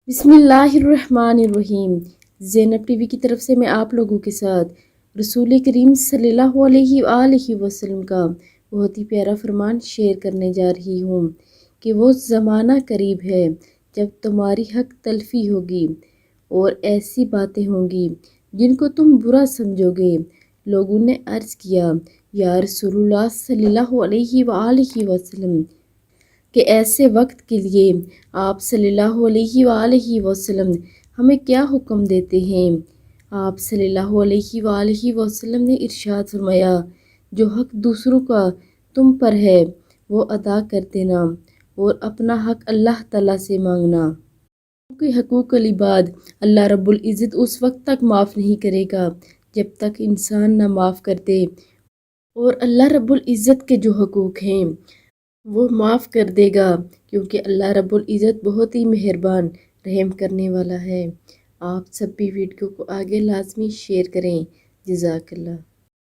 बिस्मिल्लाहिर्रहमानिर्रहीम। ज़ैनब टीवी की तरफ से मैं आप लोगों के साथ रसूल करीम सल्लल्लाहु अलैहि वसल्लम का बहुत ही प्यारा फरमान शेयर करने जा रही हूँ कि वो ज़माना करीब है जब तुम्हारी हक तलफी होगी और ऐसी बातें होंगी जिनको तुम बुरा समझोगे। लोगों ने अर्ज़ किया, या रसूलुल्लाह सल्लल्लाहु अलैहि वसल्लम कि ऐसे वक्त के लिए आप सल्लल्लाहु अलैहि वसल्लम हमें क्या हुक्म देते हैं। आप सल्लल्लाहु अलैहि वसल्लम ने इरशाद फरमाया, जो हक दूसरों का तुम पर है वो अदा कर देना और अपना हक अल्लाह ताला से मांगना, क्योंकि हकूक़ुल इबाद अल्लाह रब्बुल इज़्ज़त उस वक्त तक माफ़ नहीं करेगा जब तक इंसान ना माफ़ कर दे, और अल्लाह रब्बुल इज़्ज़त के जो हकूक़ हैं वो माफ़ कर देगा, क्योंकि अल्लाह रब्बुल इज़्ज़त बहुत ही मेहरबान रहम करने वाला है। आप सब भी वीडियो को आगे लाजमी शेयर करें। जज़ाकल्लाह।